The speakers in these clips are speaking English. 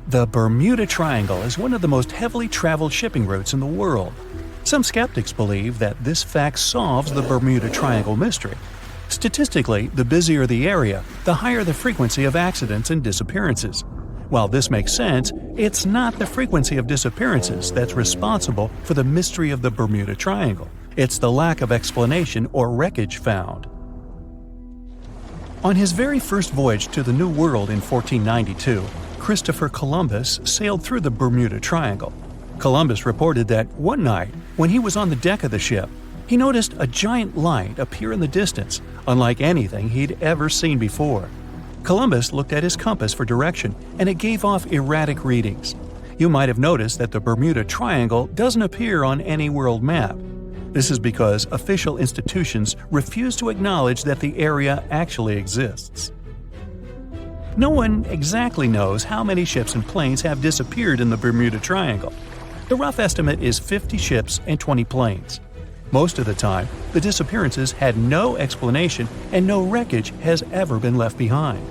The Bermuda Triangle is one of the most heavily traveled shipping routes in the world. Some skeptics believe that this fact solves the Bermuda Triangle mystery. Statistically, the busier the area, the higher the frequency of accidents and disappearances. While this makes sense, it's not the frequency of disappearances that's responsible for the mystery of the Bermuda Triangle. It's the lack of explanation or wreckage found. On his very first voyage to the New World in 1492, Christopher Columbus sailed through the Bermuda Triangle. Columbus reported that one night, when he was on the deck of the ship, he noticed a giant light appear in the distance, unlike anything he'd ever seen before. Columbus looked at his compass for direction, and it gave off erratic readings. You might have noticed that the Bermuda Triangle doesn't appear on any world map. This is because official institutions refuse to acknowledge that the area actually exists. No one exactly knows how many ships and planes have disappeared in the Bermuda Triangle. The rough estimate is 50 ships and 20 planes. Most of the time, the disappearances had no explanation and no wreckage has ever been left behind.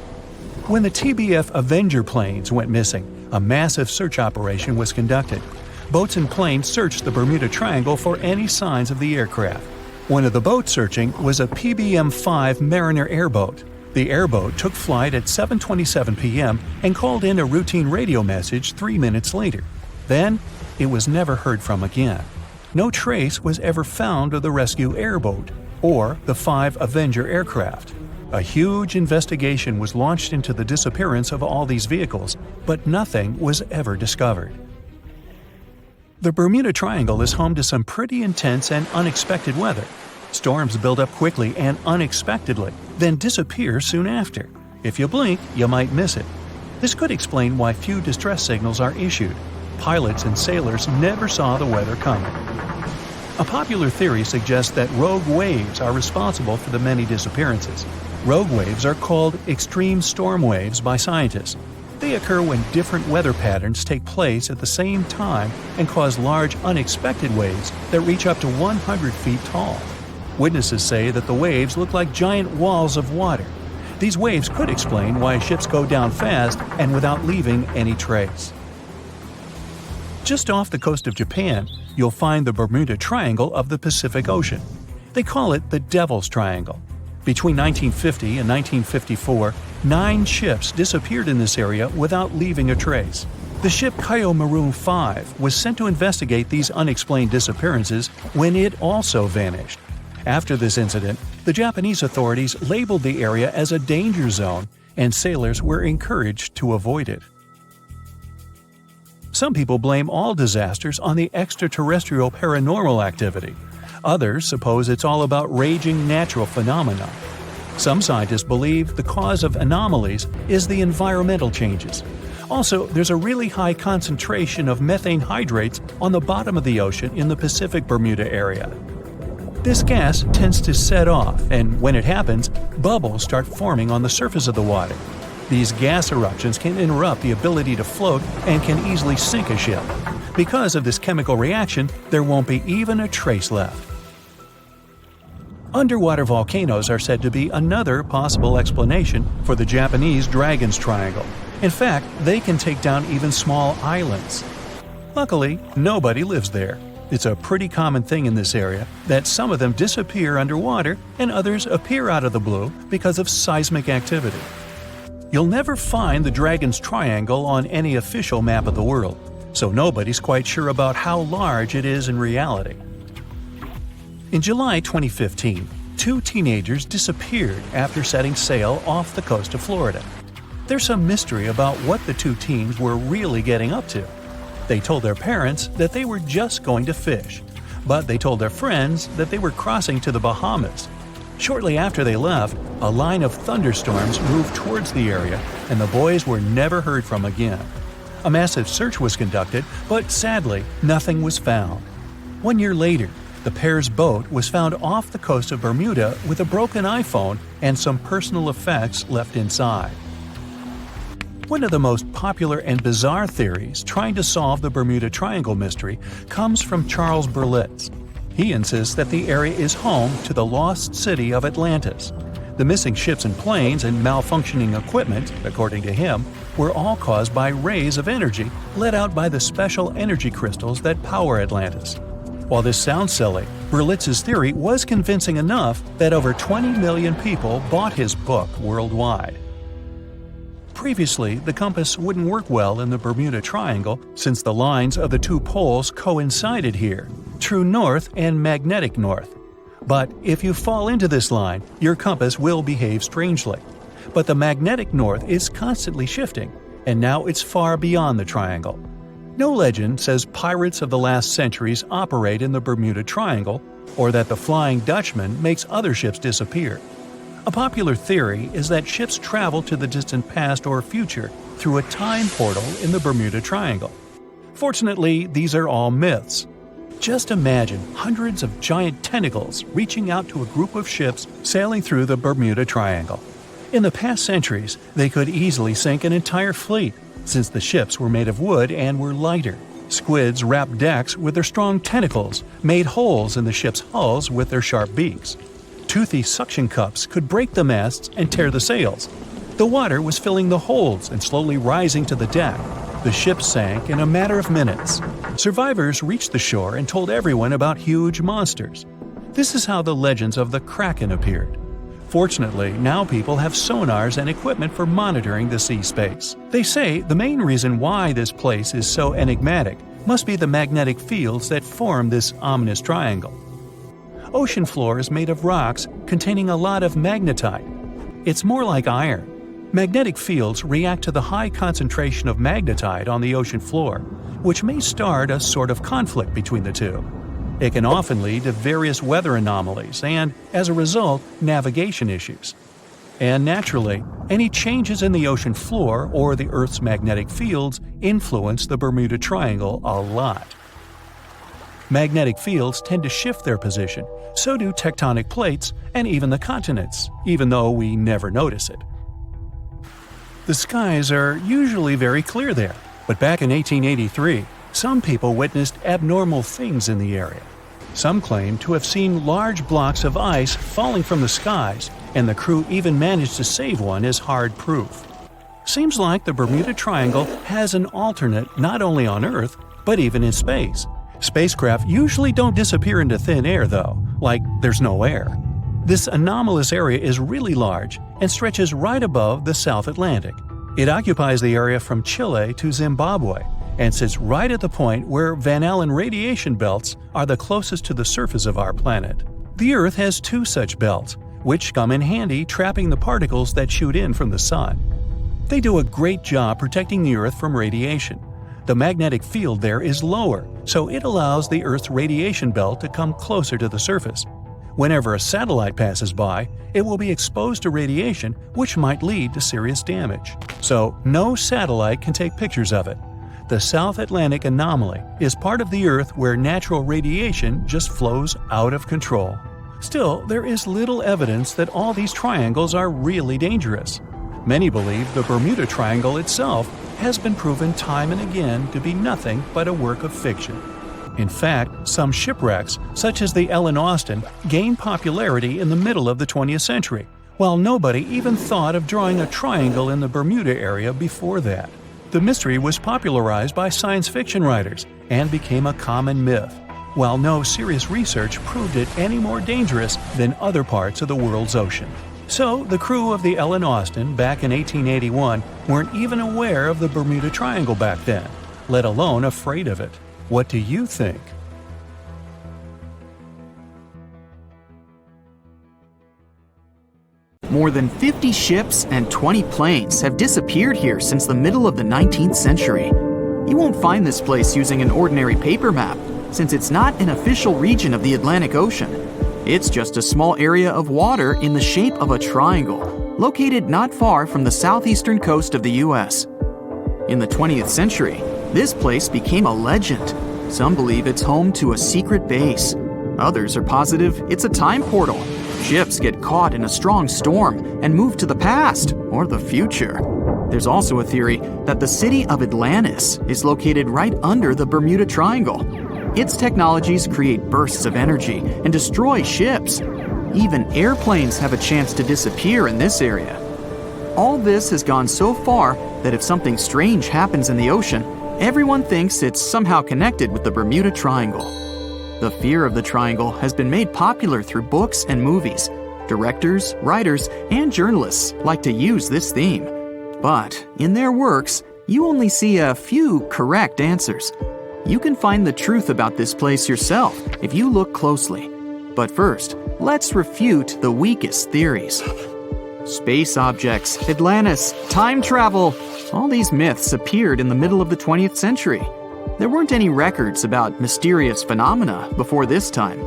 When the TBF Avenger planes went missing, a massive search operation was conducted. Boats and planes searched the Bermuda Triangle for any signs of the aircraft. One of the boats searching was a PBM-5 Mariner airboat. The airboat took flight at 7:27 p.m. and called in a routine radio message 3 minutes later. Then, it was never heard from again. No trace was ever found of the rescue airboat or the 5 Avenger aircraft. A huge investigation was launched into the disappearance of all these vehicles, but nothing was ever discovered. The Bermuda Triangle is home to some pretty intense and unexpected weather. Storms build up quickly and unexpectedly, then disappear soon after. If you blink, you might miss it. This could explain why few distress signals are issued. Pilots and sailors never saw the weather coming. A popular theory suggests that rogue waves are responsible for the many disappearances. Rogue waves are called extreme storm waves by scientists. They occur when different weather patterns take place at the same time and cause large, unexpected waves that reach up to 100 feet tall. Witnesses say that the waves look like giant walls of water. These waves could explain why ships go down fast and without leaving any trace. Just off the coast of Japan, you'll find the Bermuda Triangle of the Pacific Ocean. They call it the Devil's Triangle. Between 1950 and 1954, 9 ships disappeared in this area without leaving a trace. The ship Kaiomaru 5 was sent to investigate these unexplained disappearances when it also vanished. After this incident, the Japanese authorities labeled the area as a danger zone, and sailors were encouraged to avoid it. Some people blame all disasters on the extraterrestrial paranormal activity. Others suppose it's all about raging natural phenomena. Some scientists believe the cause of anomalies is the environmental changes. Also, there's a really high concentration of methane hydrates on the bottom of the ocean in the Pacific Bermuda area. This gas tends to set off, and when it happens, bubbles start forming on the surface of the water. These gas eruptions can interrupt the ability to float and can easily sink a ship. Because of this chemical reaction, there won't be even a trace left. Underwater volcanoes are said to be another possible explanation for the Japanese Dragon's Triangle. In fact, they can take down even small islands. Luckily, nobody lives there. It's a pretty common thing in this area that some of them disappear underwater and others appear out of the blue because of seismic activity. You'll never find the Dragon's Triangle on any official map of the world, so nobody's quite sure about how large it is in reality. In July 2015, 2 teenagers disappeared after setting sail off the coast of Florida. There's some mystery about what the 2 teens were really getting up to. They told their parents that they were just going to fish, but they told their friends that they were crossing to the Bahamas. Shortly after they left, a line of thunderstorms moved towards the area, and the boys were never heard from again. A massive search was conducted, but sadly, nothing was found. 1 year later, the pair's boat was found off the coast of Bermuda with a broken iPhone and some personal effects left inside. One of the most popular and bizarre theories trying to solve the Bermuda Triangle mystery comes from Charles Berlitz. He insists that the area is home to the lost city of Atlantis. The missing ships and planes and malfunctioning equipment, according to him, were all caused by rays of energy let out by the special energy crystals that power Atlantis. While this sounds silly, Berlitz's theory was convincing enough that over 20 million people bought his book worldwide. Previously, the compass wouldn't work well in the Bermuda Triangle since the lines of the two poles coincided here, true north and magnetic north. But if you fall into this line, your compass will behave strangely. But the magnetic north is constantly shifting, and now it's far beyond the triangle. No legend says pirates of the last centuries operate in the Bermuda Triangle, or that the Flying Dutchman makes other ships disappear. A popular theory is that ships travel to the distant past or future through a time portal in the Bermuda Triangle. Fortunately, these are all myths. Just imagine hundreds of giant tentacles reaching out to a group of ships sailing through the Bermuda Triangle. In the past centuries, they could easily sink an entire fleet, since the ships were made of wood and were lighter. Squids wrapped decks with their strong tentacles, made holes in the ship's hulls with their sharp beaks. Toothy suction cups could break the masts and tear the sails. The water was filling the holds and slowly rising to the deck. The ship sank in a matter of minutes. Survivors reached the shore and told everyone about huge monsters. This is how the legends of the Kraken appeared. Fortunately, now people have sonars and equipment for monitoring the sea space. They say the main reason why this place is so enigmatic must be the magnetic fields that form this ominous triangle. Ocean floor is made of rocks containing a lot of magnetite. It's more like iron. Magnetic fields react to the high concentration of magnetite on the ocean floor, which may start a sort of conflict between the two. It can often lead to various weather anomalies and, as a result, navigation issues. And naturally, any changes in the ocean floor or the Earth's magnetic fields influence the Bermuda Triangle a lot. Magnetic fields tend to shift their position, so do tectonic plates and even the continents, even though we never notice it. The skies are usually very clear there, but back in 1883, some people witnessed abnormal things in the area. Some claim to have seen large blocks of ice falling from the skies, and the crew even managed to save one as hard proof. Seems like the Bermuda Triangle has an alternate not only on Earth, but even in space. Spacecraft usually don't disappear into thin air though, like there's no air. This anomalous area is really large and stretches right above the South Atlantic. It occupies the area from Chile to Zimbabwe and sits right at the point where Van Allen radiation belts are the closest to the surface of our planet. The Earth has two such belts, which come in handy trapping the particles that shoot in from the Sun. They do a great job protecting the Earth from radiation. The magnetic field there is lower, so it allows the Earth's radiation belt to come closer to the surface. Whenever a satellite passes by, it will be exposed to radiation, which might lead to serious damage. So, no satellite can take pictures of it. The South Atlantic anomaly is part of the Earth where natural radiation just flows out of control. Still, there is little evidence that all these triangles are really dangerous. Many believe the Bermuda Triangle itself has been proven time and again to be nothing but a work of fiction. In fact, some shipwrecks, such as the Ellen Austin, gained popularity in the middle of the 20th century, while nobody even thought of drawing a triangle in the Bermuda area before that. The mystery was popularized by science fiction writers and became a common myth, while no serious research proved it any more dangerous than other parts of the world's ocean. So, the crew of the Ellen Austin back in 1881 weren't even aware of the Bermuda Triangle back then, let alone afraid of it. What do you think? More than 50 ships and 20 planes have disappeared here since the middle of the 19th century. You won't find this place using an ordinary paper map, since it's not an official region of the Atlantic Ocean. It's just a small area of water in the shape of a triangle, located not far from the southeastern coast of the US. In the 20th century, this place became a legend. Some believe it's home to a secret base. Others are positive it's a time portal. Ships get caught in a strong storm and move to the past or the future. There's also a theory that the city of Atlantis is located right under the Bermuda Triangle. Its technologies create bursts of energy and destroy ships. Even airplanes have a chance to disappear in this area. all this has gone so far that if something strange happens in the ocean, everyone thinks it's somehow connected with the Bermuda Triangle. The fear of the triangle has been made popular through books and movies. Directors, writers, and journalists like to use this theme. But in their works, you only see a few correct answers. You can find the truth about this place yourself if you look closely. But first, let's refute the weakest theories. Space objects, Atlantis, time travel. All these myths appeared in the middle of the 20th century. There weren't any records about mysterious phenomena before this time.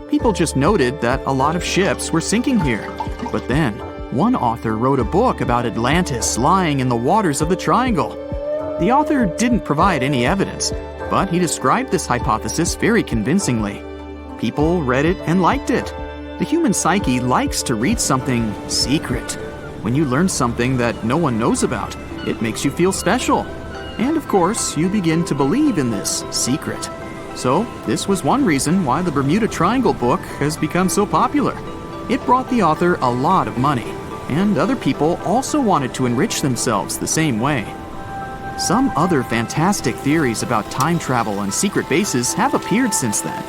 People just noted that a lot of ships were sinking here. But then, one author wrote a book about Atlantis lying in the waters of the Triangle. The author didn't provide any evidence, but he described this hypothesis very convincingly. People read it and liked it. The human psyche likes to read something secret. When you learn something that no one knows about, it makes you feel special. And of course, you begin to believe in this secret. So, this was one reason why the Bermuda Triangle book has become so popular. It brought the author a lot of money, and other people also wanted to enrich themselves the same way. Some other fantastic theories about time travel and secret bases have appeared since then.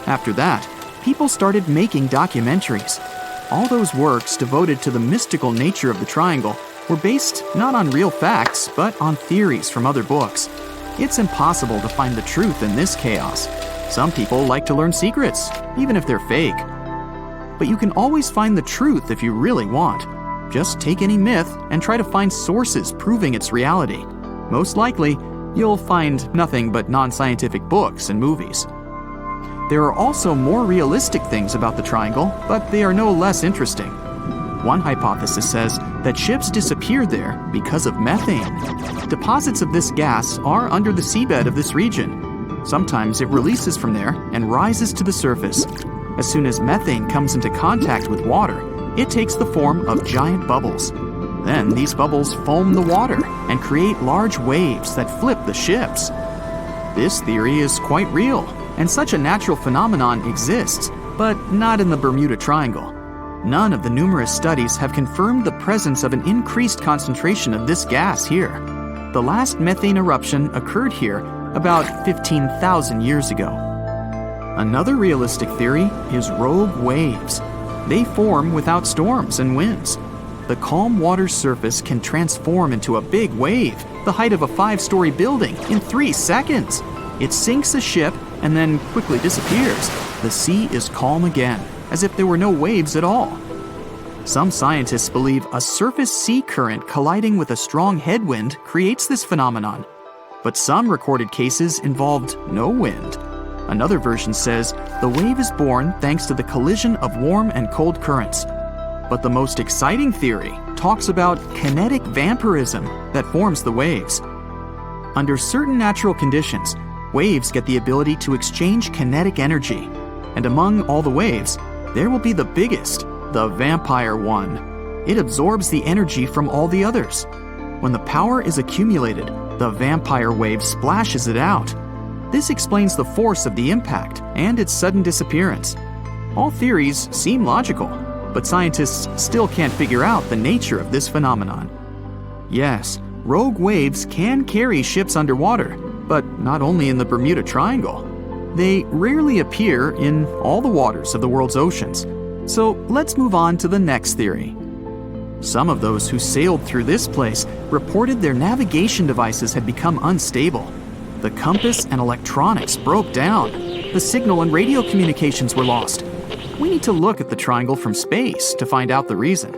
After that, people started making documentaries. All those works devoted to the mystical nature of the triangle were based not on real facts, but on theories from other books. It's impossible to find the truth in this chaos. Some people like to learn secrets, even if they're fake. But you can always find the truth if you really want. Just take any myth and try to find sources proving its reality. Most likely, you'll find nothing but non-scientific books and movies. There are also more realistic things about the triangle, but they are no less interesting. One hypothesis says that ships disappeared there because of methane. Deposits of this gas are under the seabed of this region. Sometimes it releases from there and rises to the surface. As soon as methane comes into contact with water, it takes the form of giant bubbles. Then these bubbles foam the water and create large waves that flip the ships. This theory is quite real, and such a natural phenomenon exists, but not in the Bermuda Triangle. None of the numerous studies have confirmed the presence of an increased concentration of this gas here. The last methane eruption occurred here about 15,000 years ago. Another realistic theory is rogue waves. They form without storms and winds. The calm water surface can transform into a big wave, the height of a 5-story building, in 3 seconds. It sinks a ship and then quickly disappears. The sea is calm again, as if there were no waves at all. Some scientists believe a surface sea current colliding with a strong headwind creates this phenomenon. But some recorded cases involved no wind. Another version says the wave is born thanks to the collision of warm and cold currents. But the most exciting theory talks about kinetic vampirism that forms the waves. Under certain natural conditions, waves get the ability to exchange kinetic energy. And among all the waves, there will be the biggest, the vampire one. It absorbs the energy from all the others. When the power is accumulated, the vampire wave splashes it out. This explains the force of the impact and its sudden disappearance. All theories seem logical, but scientists still can't figure out the nature of this phenomenon. Yes, rogue waves can carry ships underwater, but not only in the Bermuda Triangle. They rarely appear in all the waters of the world's oceans. So let's move on to the next theory. Some of those who sailed through this place reported their navigation devices had become unstable. The compass and electronics broke down. The signal and radio communications were lost. We need to look at the triangle from space to find out the reason.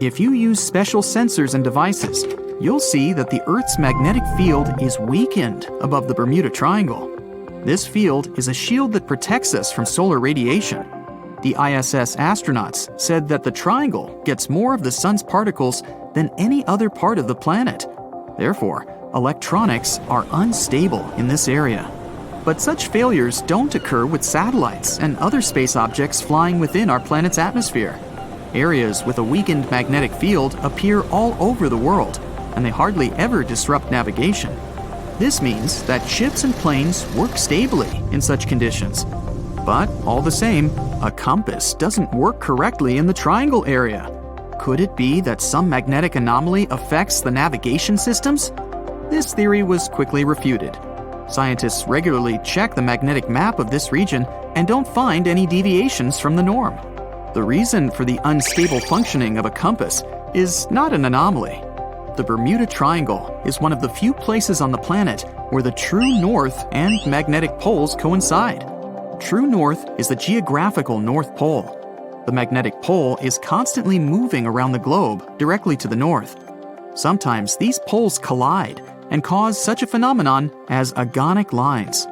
If you use special sensors and devices, you'll see that the Earth's magnetic field is weakened above the Bermuda Triangle. This field is a shield that protects us from solar radiation. The ISS astronauts said that the triangle gets more of the sun's particles than any other part of the planet. Therefore, electronics are unstable in this area. But such failures don't occur with satellites and other space objects flying within our planet's atmosphere. Areas with a weakened magnetic field appear all over the world, and they hardly ever disrupt navigation. This means that ships and planes work stably in such conditions. But all the same, a compass doesn't work correctly in the triangle area. Could it be that some magnetic anomaly affects the navigation systems? This theory was quickly refuted. Scientists regularly check the magnetic map of this region and don't find any deviations from the norm. The reason for the unstable functioning of a compass is not an anomaly. The Bermuda Triangle is one of the few places on the planet where the true north and magnetic poles coincide. True north is the geographical North Pole. The magnetic pole is constantly moving around the globe directly to the north. Sometimes these poles collide and cause such a phenomenon as agonic lines.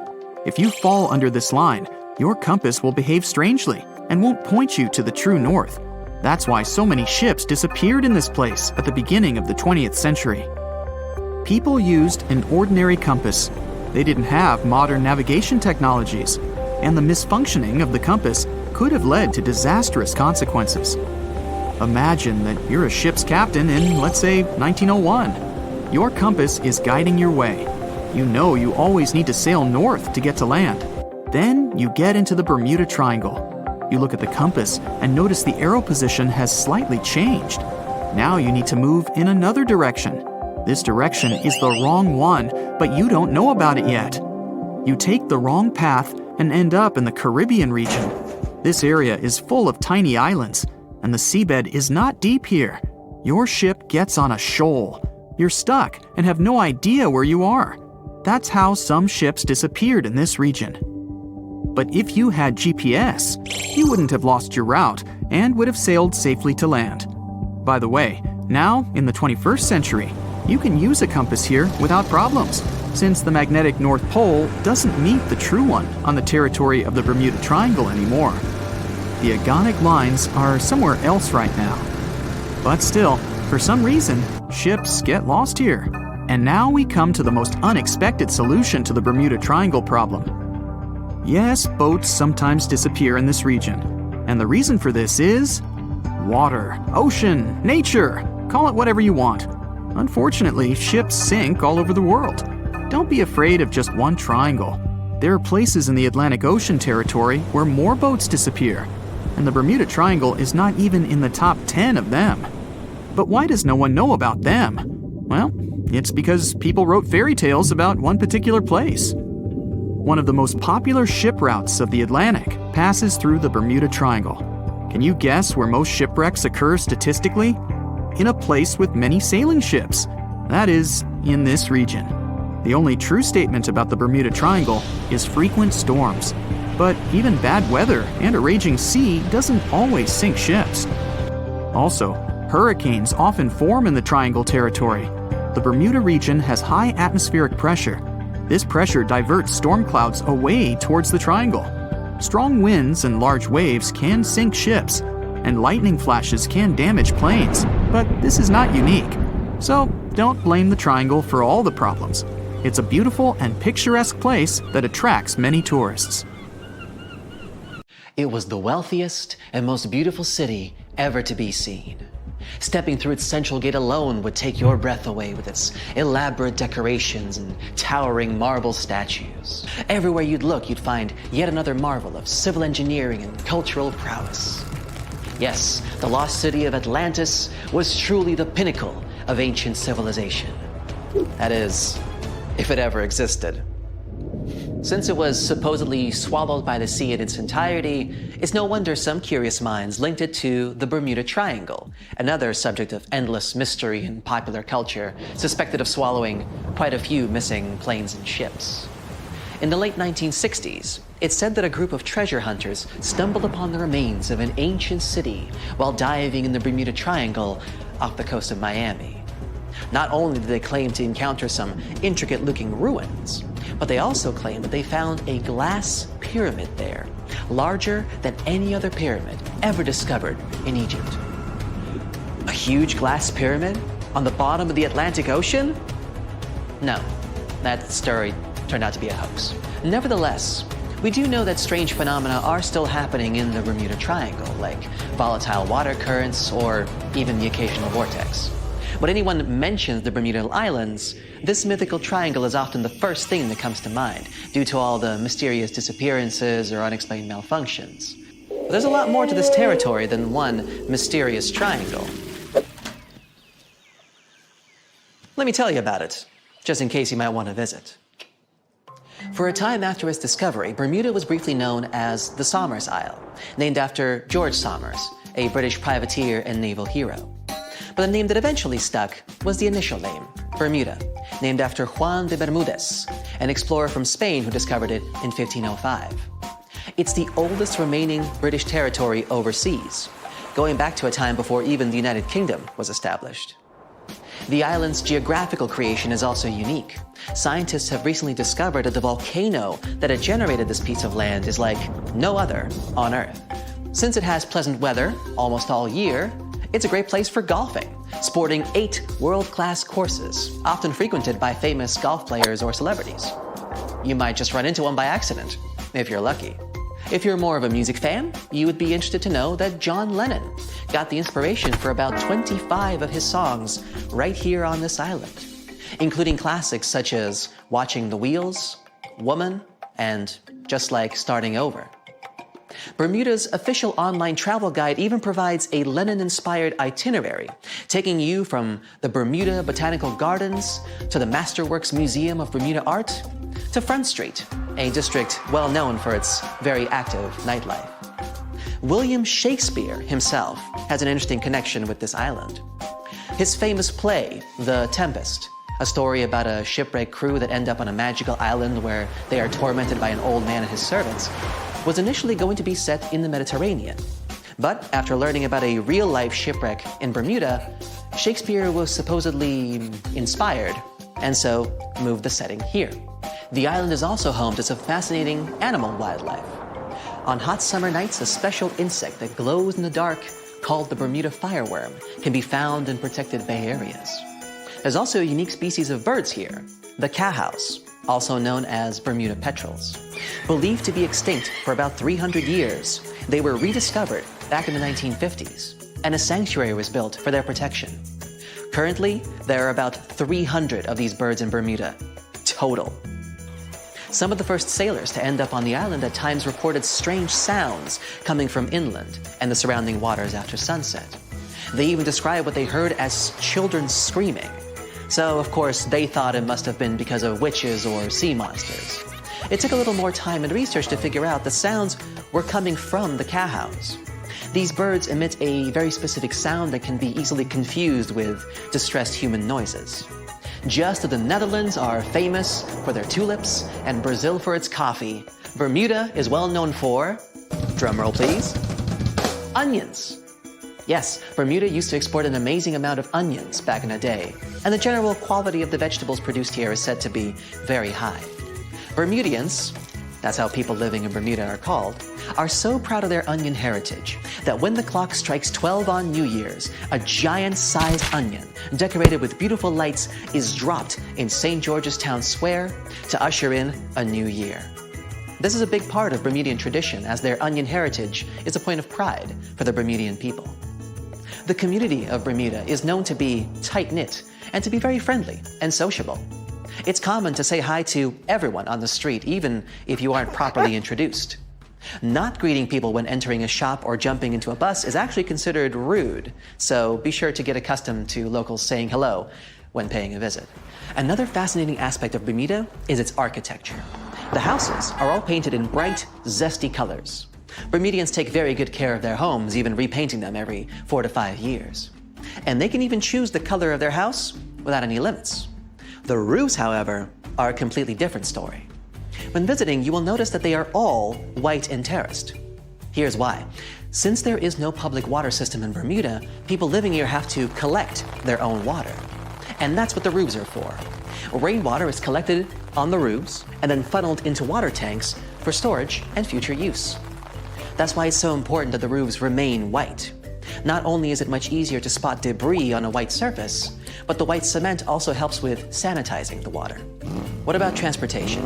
If you fall under this line, your compass will behave strangely and won't point you to the true north. That's why so many ships disappeared in this place at the beginning of the 20th century. People used an ordinary compass. They didn't have modern navigation technologies, and the misfunctioning of the compass could have led to disastrous consequences. Imagine that you're a ship's captain in, let's say, 1901. Your compass is guiding your way. You know you always need to sail north to get to land. Then you get into the Bermuda Triangle. You look at the compass and notice the arrow position has slightly changed. Now you need to move in another direction. This direction is the wrong one, but you don't know about it yet. You take the wrong path and end up in the Caribbean region. This area is full of tiny islands, and the seabed is not deep here. Your ship gets on a shoal. You're stuck and have no idea where you are. That's how some ships disappeared in this region. But if you had GPS, you wouldn't have lost your route and would have sailed safely to land. By the way, now, in the 21st century, you can use a compass here without problems, since the magnetic North Pole doesn't meet the true one on the territory of the Bermuda Triangle anymore. The agonic lines are somewhere else right now. But still, for some reason, ships get lost here. And now we come to the most unexpected solution to the Bermuda Triangle problem. Yes, boats sometimes disappear in this region. And the reason for this is water, ocean, nature, call it whatever you want. Unfortunately, ships sink all over the world. Don't be afraid of just one triangle. There are places in the Atlantic Ocean territory where more boats disappear, and the Bermuda Triangle is not even in the top 10 of them. But why does no one know about them? Well, it's because people wrote fairy tales about one particular place. One of the most popular ship routes of the Atlantic passes through the Bermuda Triangle. Can you guess where most shipwrecks occur statistically? In a place with many sailing ships. That is, in this region. The only true statement about the Bermuda Triangle is frequent storms. But even bad weather and a raging sea doesn't always sink ships. Also, hurricanes often form in the Triangle territory. The Bermuda region has high atmospheric pressure. This pressure diverts storm clouds away towards the triangle. Strong winds and large waves can sink ships, and lightning flashes can damage planes, but this is not unique. So don't blame the triangle for all the problems. It's a beautiful and picturesque place that attracts many tourists. It was the wealthiest and most beautiful city ever to be seen. Stepping through its central gate alone would take your breath away with its elaborate decorations and towering marble statues. Everywhere you'd look, you'd find yet another marvel of civil engineering and cultural prowess. Yes, the lost city of Atlantis was truly the pinnacle of ancient civilization. That is, if it ever existed. Since it was supposedly swallowed by the sea in its entirety, it's no wonder some curious minds linked it to the Bermuda Triangle, another subject of endless mystery in popular culture, suspected of swallowing quite a few missing planes and ships. In the late 1960s, it's said that a group of treasure hunters stumbled upon the remains of an ancient city while diving in the Bermuda Triangle off the coast of Miami. Not only did they claim to encounter some intricate-looking ruins, but they also claimed that they found a glass pyramid there, larger than any other pyramid ever discovered in Egypt. A huge glass pyramid on the bottom of the Atlantic Ocean? No, that story turned out to be a hoax. Nevertheless, we do know that strange phenomena are still happening in the Bermuda Triangle, like volatile water currents or even the occasional vortex. When anyone mentions the Bermuda Islands, this mythical triangle is often the first thing that comes to mind, due to all the mysterious disappearances or unexplained malfunctions. But there's a lot more to this territory than one mysterious triangle. Let me tell you about it, just in case you might want to visit. For a time after its discovery, Bermuda was briefly known as the Somers Isle, named after George Somers, a British privateer and naval hero. But the name that eventually stuck was the initial name, Bermuda, named after Juan de Bermudez, an explorer from Spain who discovered it in 1505. It's the oldest remaining British territory overseas, going back to a time before even the United Kingdom was established. The island's geographical creation is also unique. Scientists have recently discovered that the volcano that had generated this piece of land is like no other on Earth. Since it has pleasant weather almost all year, it's a great place for golfing, sporting 8 world-class courses, often frequented by famous golf players or celebrities. You might just run into one by accident, if you're lucky. If you're more of a music fan, you would be interested to know that John Lennon got the inspiration for about 25 of his songs right here on this island, including classics such as Watching the Wheels, Woman, and Just Like Starting Over. Bermuda's official online travel guide even provides a Lennon-inspired itinerary, taking you from the Bermuda Botanical Gardens to the Masterworks Museum of Bermuda Art to Front Street, a district well known for its very active nightlife. William Shakespeare himself has an interesting connection with this island. His famous play, The Tempest, a story about a shipwreck crew that end up on a magical island where they are tormented by an old man and his servants, was initially going to be set in the Mediterranean. But after learning about a real-life shipwreck in Bermuda, Shakespeare was supposedly inspired, and so moved the setting here. The island is also home to some fascinating animal wildlife. On hot summer nights, a special insect that glows in the dark, called the Bermuda fireworm, can be found in protected bay areas. There's also a unique species of birds here, the cowhouse, also known as Bermuda petrels. Believed to be extinct for about 300 years, they were rediscovered back in the 1950s, and a sanctuary was built for their protection. Currently, there are about 300 of these birds in Bermuda, total. Some of the first sailors to end up on the island at times reported strange sounds coming from inland and the surrounding waters after sunset. They even described what they heard as children screaming. So, of course, they thought it must have been because of witches or sea monsters. It took a little more time and research to figure out the sounds were coming from the cowhouse. These birds emit a very specific sound that can be easily confused with distressed human noises. Just as the Netherlands are famous for their tulips and Brazil for its coffee, Bermuda is well known for, drumroll please, onions. Yes, Bermuda used to export an amazing amount of onions back in the day, and the general quality of the vegetables produced here is said to be very high. Bermudians, that's how people living in Bermuda are called, are so proud of their onion heritage that when the clock strikes 12 on New Year's, a giant-sized onion decorated with beautiful lights is dropped in St. George's Town Square to usher in a new year. This is a big part of Bermudian tradition, as their onion heritage is a point of pride for the Bermudian people. The community of Bermuda is known to be tight-knit and to be very friendly and sociable. It's common to say hi to everyone on the street, even if you aren't properly introduced. Not greeting people when entering a shop or jumping into a bus is actually considered rude, so be sure to get accustomed to locals saying hello when paying a visit. Another fascinating aspect of Bermuda is its architecture. The houses are all painted in bright, zesty colors. Bermudians take very good care of their homes, even repainting them every 4 to 5 years. And they can even choose the color of their house without any limits. The roofs, however, are a completely different story. When visiting, you will notice that they are all white and terraced. Here's why. Since there is no public water system in Bermuda, people living here have to collect their own water. And that's what the roofs are for. Rainwater is collected on the roofs and then funneled into water tanks for storage and future use. That's why it's so important that the roofs remain white. Not only is it much easier to spot debris on a white surface, but the white cement also helps with sanitizing the water. What about transportation?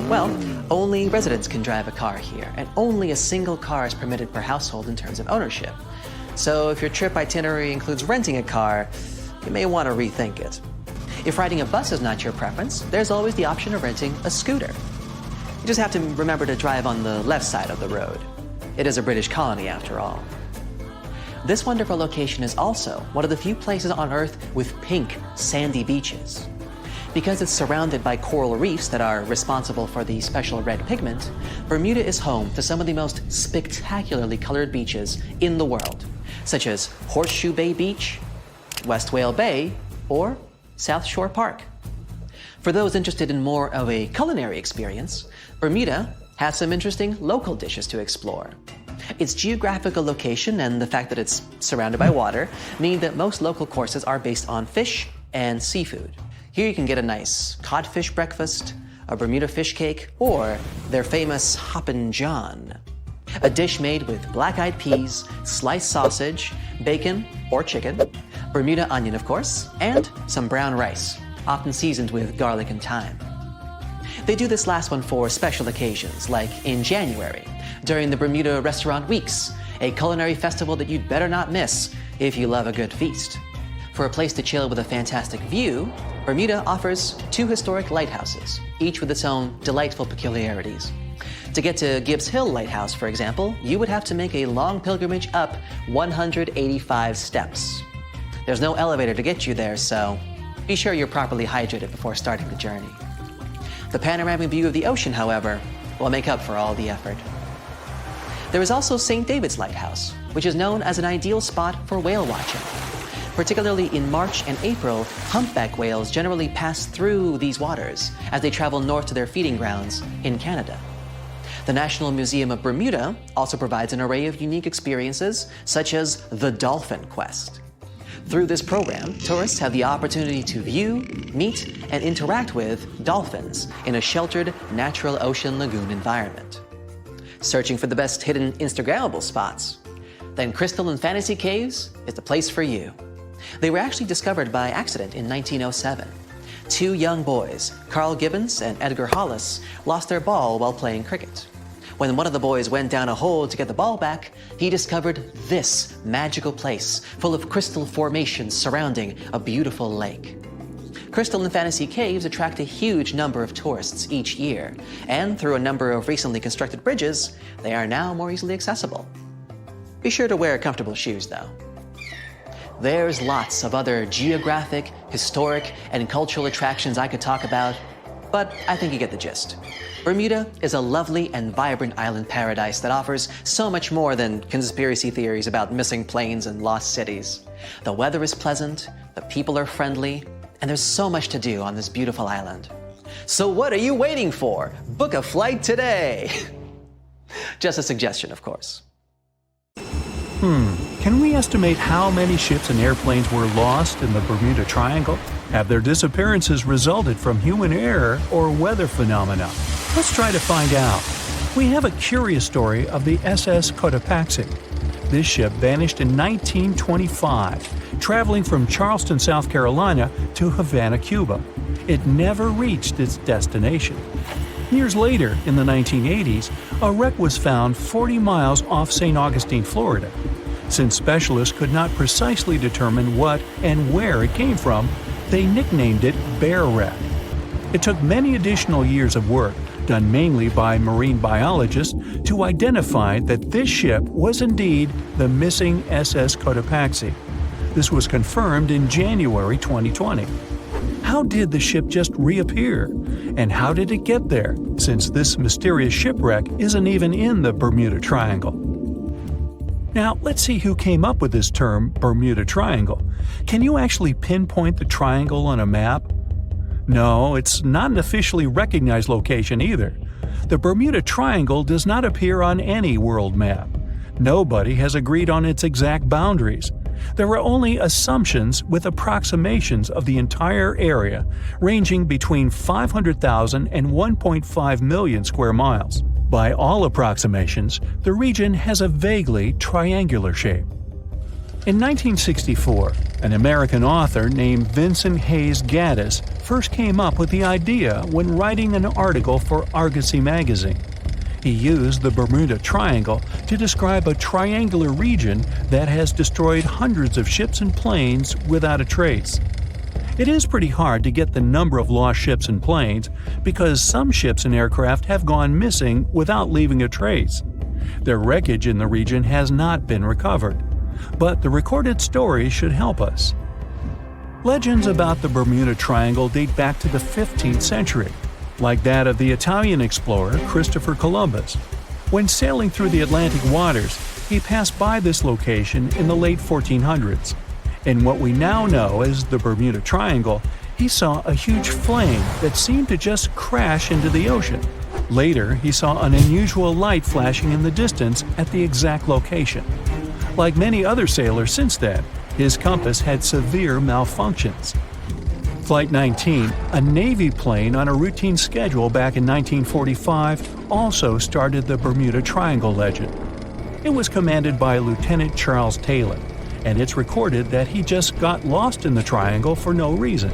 Well, only residents can drive a car here, and only a single car is permitted per household in terms of ownership. So if your trip itinerary includes renting a car, you may want to rethink it. If riding a bus is not your preference, there's always the option of renting a scooter. You just have to remember to drive on the left side of the road. It is a British colony after all. This wonderful location is also one of the few places on Earth with pink, sandy beaches. Because it's surrounded by coral reefs that are responsible for the special red pigment, Bermuda is home to some of the most spectacularly colored beaches in the world, such as Horseshoe Bay Beach, West Whale Bay, or South Shore Park. For those interested in more of a culinary experience, Bermuda has some interesting local dishes to explore. Its geographical location and the fact that it's surrounded by water mean that most local courses are based on fish and seafood. Here you can get a nice codfish breakfast, a Bermuda fish cake, or their famous Hoppin' John, a dish made with black-eyed peas, sliced sausage, bacon or chicken, Bermuda onion of course, and some brown rice, often seasoned with garlic and thyme. They do this last one for special occasions, like in January, during the Bermuda Restaurant Weeks, a culinary festival that you'd better not miss if you love a good feast. For a place to chill with a fantastic view, Bermuda offers 2 historic lighthouses, each with its own delightful peculiarities. To get to Gibbs Hill Lighthouse, for example, you would have to make a long pilgrimage up 185 steps. There's no elevator to get you there, so be sure you're properly hydrated before starting the journey. The panoramic view of the ocean, however, will make up for all the effort. There is also St. David's Lighthouse, which is known as an ideal spot for whale watching. Particularly in March and April, humpback whales generally pass through these waters as they travel north to their feeding grounds in Canada. The National Museum of Bermuda also provides an array of unique experiences, such as the Dolphin Quest. Through this program, tourists have the opportunity to view, meet, and interact with dolphins in a sheltered, natural ocean lagoon environment. Searching for the best hidden Instagrammable spots? Then Crystal and Fantasy Caves is the place for you. They were actually discovered by accident in 1907. 2 young boys, Carl Gibbons and Edgar Hollis, lost their ball while playing cricket. When one of the boys went down a hole to get the ball back, he discovered this magical place full of crystal formations surrounding a beautiful lake. Crystal and Fantasy Caves attract a huge number of tourists each year, and through a number of recently constructed bridges, they are now more easily accessible. Be sure to wear comfortable shoes, though. There's lots of other geographic, historic, and cultural attractions I could talk about, but I think you get the gist. Bermuda is a lovely and vibrant island paradise that offers so much more than conspiracy theories about missing planes and lost cities. The weather is pleasant, the people are friendly, and there's so much to do on this beautiful island. So what are you waiting for? Book a flight today! Just a suggestion, of course. Can we estimate how many ships and airplanes were lost in the Bermuda Triangle? Have their disappearances resulted from human error or weather phenomena? Let's try to find out. We have a curious story of the SS Cotopaxi. This ship vanished in 1925, traveling from Charleston, South Carolina to Havana, Cuba. It never reached its destination. Years later, in the 1980s, a wreck was found 40 miles off St. Augustine, Florida. Since specialists could not precisely determine what and where it came from, they nicknamed it Bear Wreck. It took many additional years of work, done mainly by marine biologists, to identify that this ship was indeed the missing SS Cotopaxi. This was confirmed in January 2020. How did the ship just reappear? And how did it get there, since this mysterious shipwreck isn't even in the Bermuda Triangle? Now, let's see who came up with this term, Bermuda Triangle. Can you actually pinpoint the triangle on a map? No, it's not an officially recognized location either. The Bermuda Triangle does not appear on any world map. Nobody has agreed on its exact boundaries. There are only assumptions with approximations of the entire area, ranging between 500,000 and 1.5 million square miles. By all approximations, the region has a vaguely triangular shape. In 1964, an American author named Vincent Hayes Gaddis first came up with the idea when writing an article for Argosy magazine. He used the Bermuda Triangle to describe a triangular region that has destroyed hundreds of ships and planes without a trace. It is pretty hard to get the number of lost ships and planes because some ships and aircraft have gone missing without leaving a trace. Their wreckage in the region has not been recovered. but the recorded stories should help us. Legends about the Bermuda Triangle date back to the 15th century, like that of the Italian explorer Christopher Columbus. When sailing through the Atlantic waters, he passed by this location in the late 1400s. In what we now know as the Bermuda Triangle, he saw a huge flame that seemed to just crash into the ocean. Later, he saw an unusual light flashing in the distance at the exact location. Like many other sailors since then, his compass had severe malfunctions. Flight 19, a Navy plane on a routine schedule back in 1945, also started the Bermuda Triangle legend. It was commanded by Lieutenant Charles Taylor, and it's recorded that he just got lost in the triangle for no reason.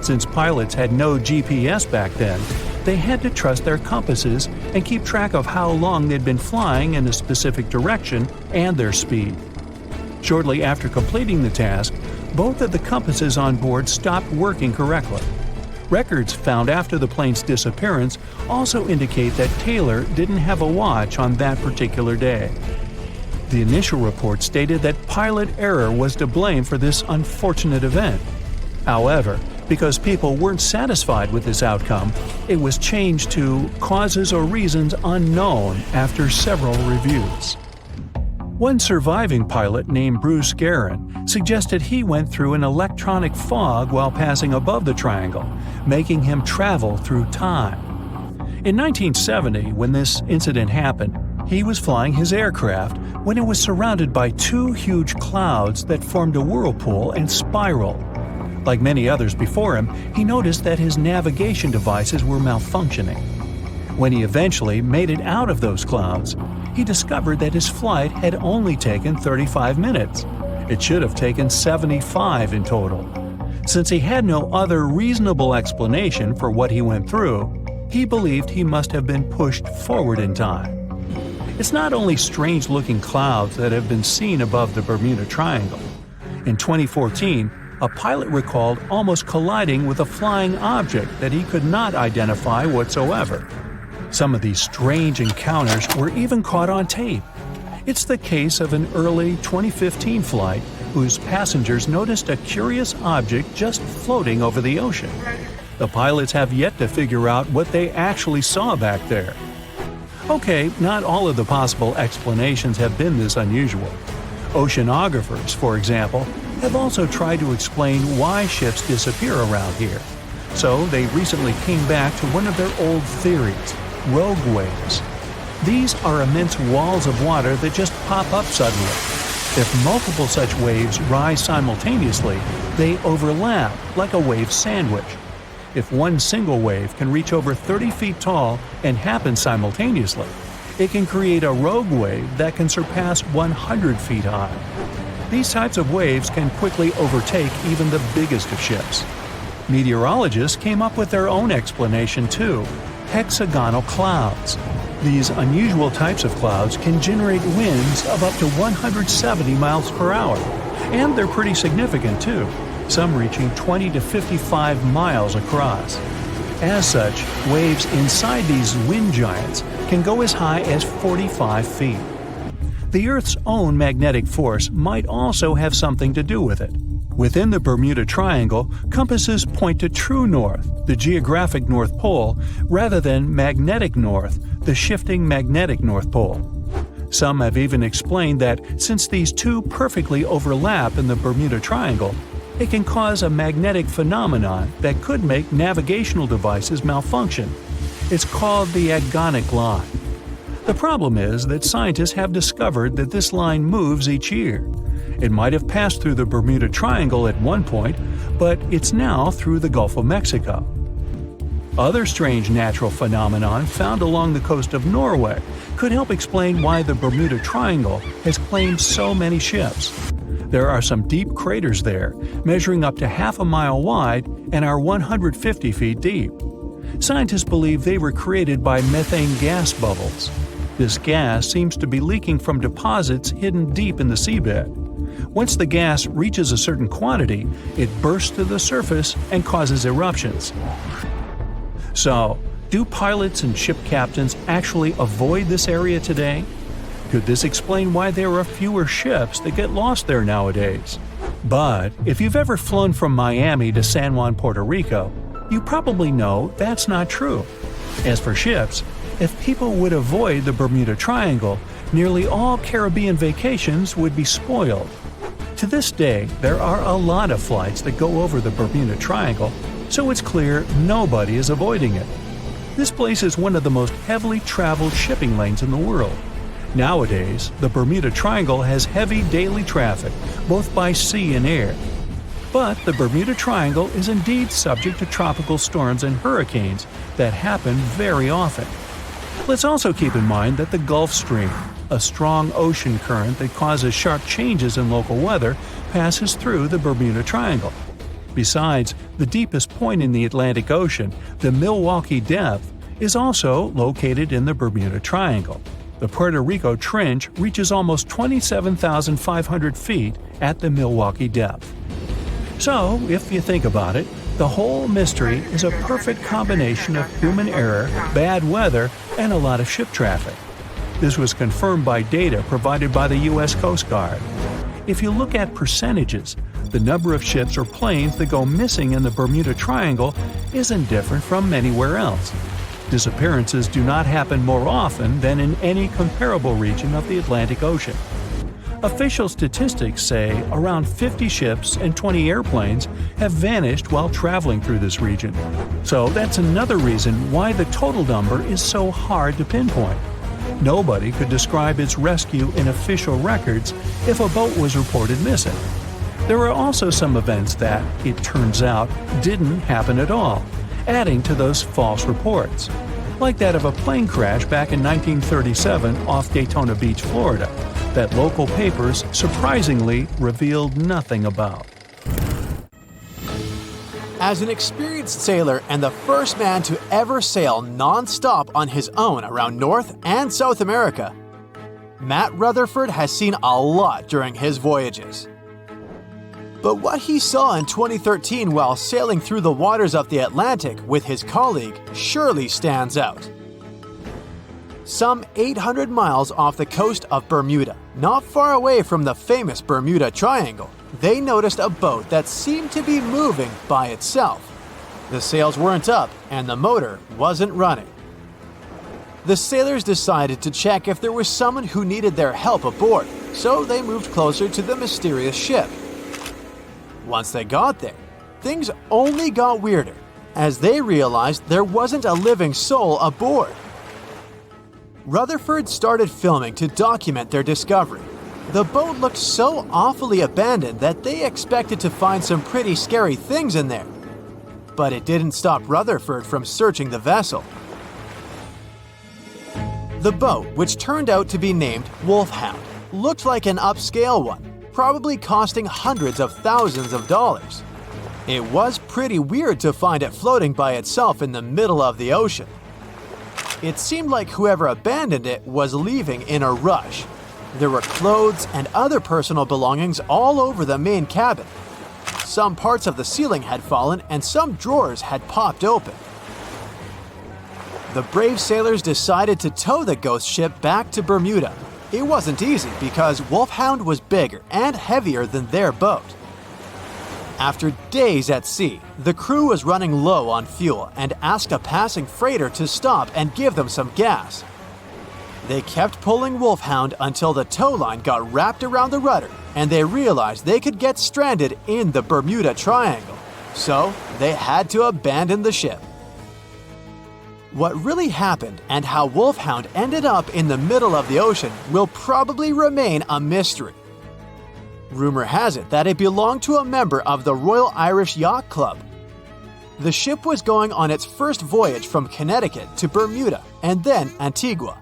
Since pilots had no GPS back then, they had to trust their compasses and keep track of how long they'd been flying in a specific direction and their speed. Shortly after completing the task, both of the compasses on board stopped working correctly. Records found after the plane's disappearance also indicate that Taylor didn't have a watch on that particular day. The initial report stated that pilot error was to blame for this unfortunate event. However, because people weren't satisfied with this outcome, it was changed to causes or reasons unknown after several reviews. One surviving pilot named Bruce Guerin suggested he went through an electronic fog while passing above the triangle, making him travel through time. In 1970, when this incident happened, he was flying his aircraft when it was surrounded by two huge clouds that formed a whirlpool and spiraled. Like many others before him, he noticed that his navigation devices were malfunctioning. When he eventually made it out of those clouds, he discovered that his flight had only taken 35 minutes. It should have taken 75 in total. Since he had no other reasonable explanation for what he went through, he believed he must have been pushed forward in time. It's not only strange-looking clouds that have been seen above the Bermuda Triangle. In 2014, a pilot recalled almost colliding with a flying object that he could not identify whatsoever. Some of these strange encounters were even caught on tape. It's the case of an early 2015 flight whose passengers noticed a curious object just floating over the ocean. The pilots have yet to figure out what they actually saw back there. Okay, not all of the possible explanations have been this unusual. Oceanographers, for example, have also tried to explain why ships disappear around here. So they recently came back to one of their old theories: rogue waves. These are immense walls of water that just pop up suddenly. If multiple such waves rise simultaneously, they overlap like a wave sandwich. If one single wave can reach over 30 feet tall and happen simultaneously, it can create a rogue wave that can surpass 100 feet high. These types of waves can quickly overtake even the biggest of ships. Meteorologists came up with their own explanation too: hexagonal clouds. These unusual types of clouds can generate winds of up to 170 miles per hour, and they're pretty significant too, some reaching 20 to 55 miles across. As such, waves inside these wind giants can go as high as 45 feet. The Earth's own magnetic force might also have something to do with it. Within the Bermuda Triangle, compasses point to true north, the geographic North Pole, rather than magnetic north, the shifting magnetic North Pole. Some have even explained that since these two perfectly overlap in the Bermuda Triangle, it can cause a magnetic phenomenon that could make navigational devices malfunction. It's called the agonic line. The problem is that scientists have discovered that this line moves each year. It might have passed through the Bermuda Triangle at one point, but it's now through the Gulf of Mexico. Other strange natural phenomenon found along the coast of Norway could help explain why the Bermuda Triangle has claimed so many ships. There are some deep craters there, measuring up to half a mile wide and are 150 feet deep. Scientists believe they were created by methane gas bubbles. This gas seems to be leaking from deposits hidden deep in the seabed. Once the gas reaches a certain quantity, it bursts to the surface and causes eruptions. So, do pilots and ship captains actually avoid this area today? Could this explain why there are fewer ships that get lost there nowadays? But if you've ever flown from Miami to San Juan, Puerto Rico, you probably know that's not true. As for ships, if people would avoid the Bermuda Triangle, nearly all Caribbean vacations would be spoiled. To this day, there are a lot of flights that go over the Bermuda Triangle, so it's clear nobody is avoiding it. This place is one of the most heavily traveled shipping lanes in the world. Nowadays, the Bermuda Triangle has heavy daily traffic, both by sea and air. But the Bermuda Triangle is indeed subject to tropical storms and hurricanes that happen very often. Let's also keep in mind that the Gulf Stream, a strong ocean current that causes sharp changes in local weather, passes through the Bermuda Triangle. Besides, the deepest point in the Atlantic Ocean, the Milwaukee Depth, is also located in the Bermuda Triangle. The Puerto Rico Trench reaches almost 27,500 feet at the Milwaukee Depth. So, if you think about it, the whole mystery is a perfect combination of human error, bad weather, and a lot of ship traffic. This was confirmed by data provided by the U.S. Coast Guard. If you look at percentages, the number of ships or planes that go missing in the Bermuda Triangle isn't different from anywhere else. Disappearances do not happen more often than in any comparable region of the Atlantic Ocean. Official statistics say around 50 ships and 20 airplanes have vanished while traveling through this region. So that's another reason why the total number is so hard to pinpoint. Nobody could describe its rescue in official records if a boat was reported missing. There are also some events that, it turns out, didn't happen at all, adding to those false reports, like that of a plane crash back in 1937 off Daytona Beach, Florida, that local papers surprisingly revealed nothing about. As an experienced sailor and the first man to ever sail non-stop on his own around North and South America, Matt Rutherford has seen a lot during his voyages. But what he saw in 2013 while sailing through the waters of the Atlantic with his colleague surely stands out. Some 800 miles off the coast of Bermuda, not far away from the famous Bermuda Triangle, they noticed a boat that seemed to be moving by itself. The sails weren't up and the motor wasn't running. The sailors decided to check if there was someone who needed their help aboard, so they moved closer to the mysterious ship. Once they got there, things only got weirder, as they realized there wasn't a living soul aboard. Rutherford started filming to document their discovery. The boat looked so awfully abandoned that they expected to find some pretty scary things in there. But it didn't stop Rutherford from searching the vessel. The boat, which turned out to be named Wolfhound, looked like an upscale one, probably costing hundreds of thousands of dollars. It was pretty weird to find it floating by itself in the middle of the ocean. It seemed like whoever abandoned it was leaving in a rush. There were clothes and other personal belongings all over the main cabin. Some parts of the ceiling had fallen and some drawers had popped open. The brave sailors decided to tow the ghost ship back to Bermuda. It wasn't easy because Wolfhound was bigger and heavier than their boat. After days at sea, the crew was running low on fuel and asked a passing freighter to stop and give them some gas. They kept pulling Wolfhound until the tow line got wrapped around the rudder and they realized they could get stranded in the Bermuda Triangle. So they had to abandon the ship. What really happened and how Wolfhound ended up in the middle of the ocean will probably remain a mystery. Rumor has it that it belonged to a member of the Royal Irish Yacht Club. The ship was going on its first voyage from Connecticut to Bermuda and then Antigua.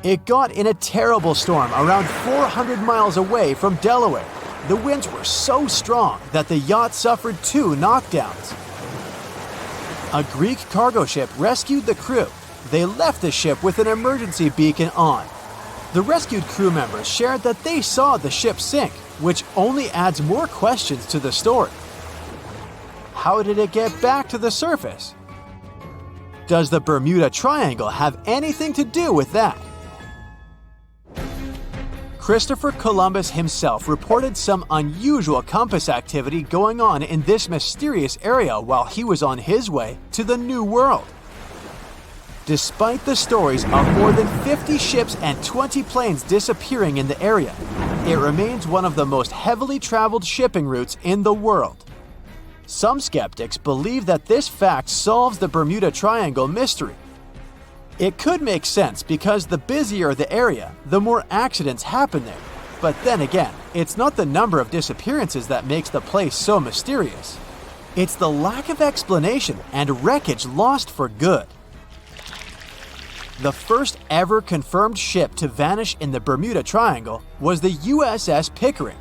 It got in a terrible storm around 400 miles away from Delaware. The winds were so strong that the yacht suffered 2 knockdowns. A Greek cargo ship rescued the crew. They left the ship with an emergency beacon on. The rescued crew members shared that they saw the ship sink, which only adds more questions to the story. How did it get back to the surface? Does the Bermuda Triangle have anything to do with that? Christopher Columbus himself reported some unusual compass activity going on in this mysterious area while he was on his way to the New World. Despite the stories of more than 50 ships and 20 planes disappearing in the area, it remains one of the most heavily traveled shipping routes in the world. Some skeptics believe that this fact solves the Bermuda Triangle mystery. It could make sense because the busier the area, the more accidents happen there. But then again, it's not the number of disappearances that makes the place so mysterious. It's the lack of explanation and wreckage lost for good. The first ever confirmed ship to vanish in the Bermuda Triangle was the USS Pickering.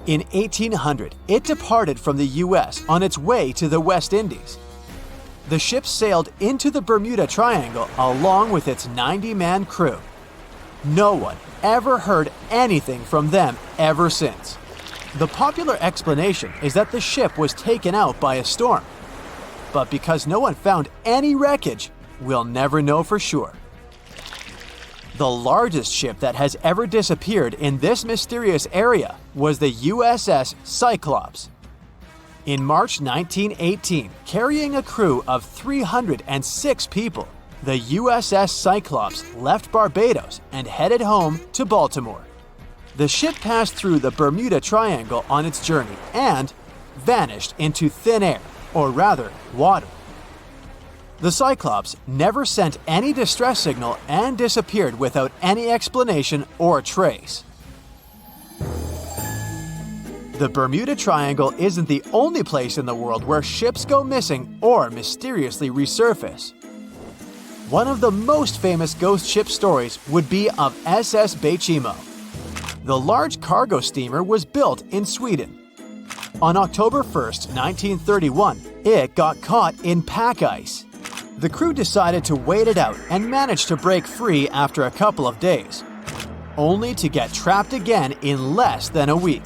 In 1800, it departed from the US on its way to the West Indies. The ship sailed into the Bermuda Triangle along with its 90-man crew. No one ever heard anything from them ever since. The popular explanation is that the ship was taken out by a storm. But because no one found any wreckage, we'll never know for sure. The largest ship that has ever disappeared in this mysterious area was the USS Cyclops. In March 1918, carrying a crew of 306 people, the USS Cyclops left Barbados and headed home to Baltimore. The ship passed through the Bermuda Triangle on its journey and vanished into thin air, or rather, water. The Cyclops never sent any distress signal and disappeared without any explanation or trace. The Bermuda Triangle isn't the only place in the world where ships go missing or mysteriously resurface. One of the most famous ghost ship stories would be of SS Baychimo. The large cargo steamer was built in Sweden. On October 1st, 1931, it got caught in pack ice. The crew decided to wait it out and managed to break free after a couple of days, only to get trapped again in less than a week.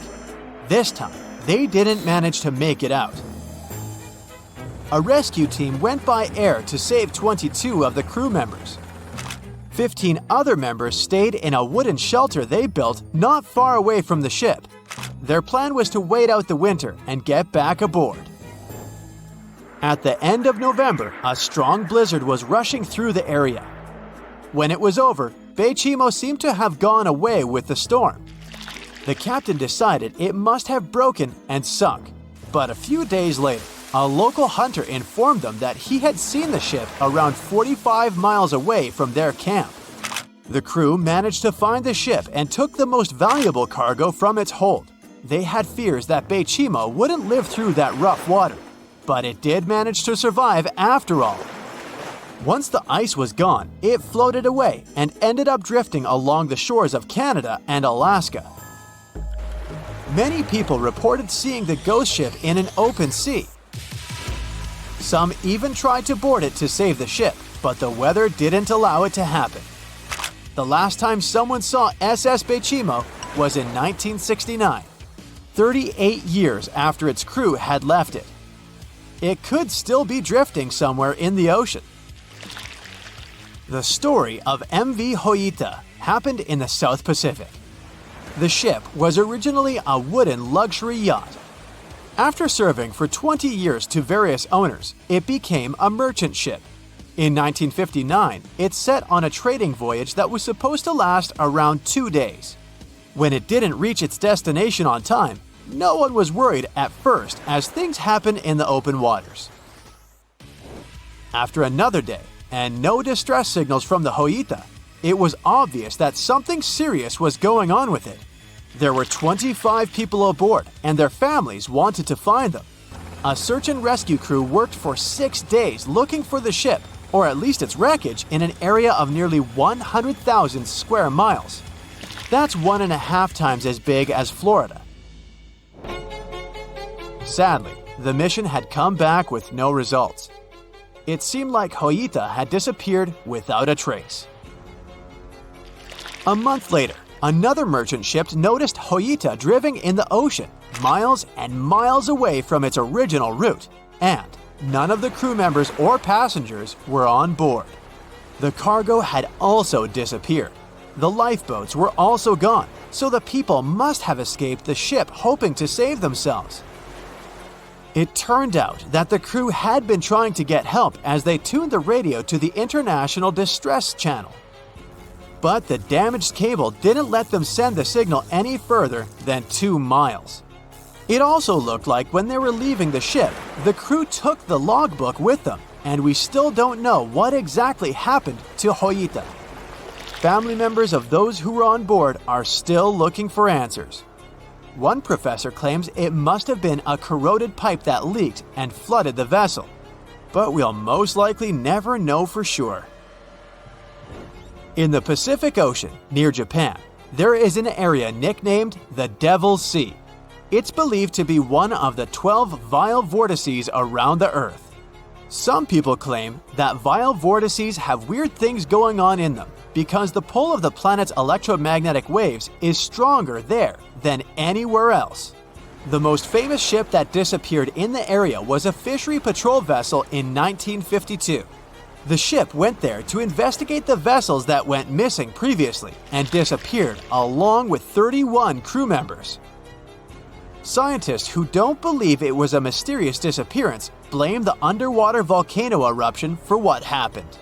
This time, they didn't manage to make it out. A rescue team went by air to save 22 of the crew members. 15 other members stayed in a wooden shelter they built not far away from the ship. Their plan was to wait out the winter and get back aboard. At the end of November, a strong blizzard was rushing through the area. When it was over, Baychimo seemed to have gone away with the storm. The captain decided it must have broken and sunk. But a few days later, a local hunter informed them that he had seen the ship around 45 miles away from their camp. The crew managed to find the ship and took the most valuable cargo from its hold. They had fears that Baychimo wouldn't live through that rough water, but it did manage to survive after all. Once the ice was gone, it floated away and ended up drifting along the shores of Canada and Alaska. Many people reported seeing the ghost ship in an open sea. Some even tried to board it to save the ship, but the weather didn't allow it to happen. The last time someone saw SS Baychimo was in 1969, 38 years after its crew had left it. It could still be drifting somewhere in the ocean. The story of MV Joyita happened in the South Pacific. The ship was originally a wooden luxury yacht. After serving for 20 years to various owners, it became a merchant ship. In 1959, it set on a trading voyage that was supposed to last around 2 days. When it didn't reach its destination on time, no one was worried at first, as things happen in the open waters. After another day, and no distress signals from the Joyita, it was obvious that something serious was going on with it. There were 25 people aboard, and their families wanted to find them. A search and rescue crew worked for 6 days looking for the ship, or at least its wreckage, in an area of nearly 100,000 square miles. That's 1.5 times as big as Florida. Sadly, the mission had come back with no results. It seemed like Joyita had disappeared without a trace. A month later, another merchant ship noticed Joyita drifting in the ocean, miles and miles away from its original route, and none of the crew members or passengers were on board. The cargo had also disappeared. The lifeboats were also gone, so the people must have escaped the ship hoping to save themselves. It turned out that the crew had been trying to get help as they tuned the radio to the International Distress Channel. But the damaged cable didn't let them send the signal any further than 2 miles. It also looked like when they were leaving the ship, the crew took the logbook with them, and we still don't know what exactly happened to Joyita. Family members of those who were on board are still looking for answers. One professor claims it must have been a corroded pipe that leaked and flooded the vessel, but we'll most likely never know for sure. In the Pacific Ocean, near Japan, there is an area nicknamed the Devil's Sea. It's believed to be one of the 12 vile vortices around the Earth. Some people claim that vile vortices have weird things going on in them because the pull of the planet's electromagnetic waves is stronger there than anywhere else. The most famous ship that disappeared in the area was a fishery patrol vessel in 1952. The ship went there to investigate the vessels that went missing previously and disappeared along with 31 crew members. Scientists who don't believe it was a mysterious disappearance blame the underwater volcano eruption for what happened.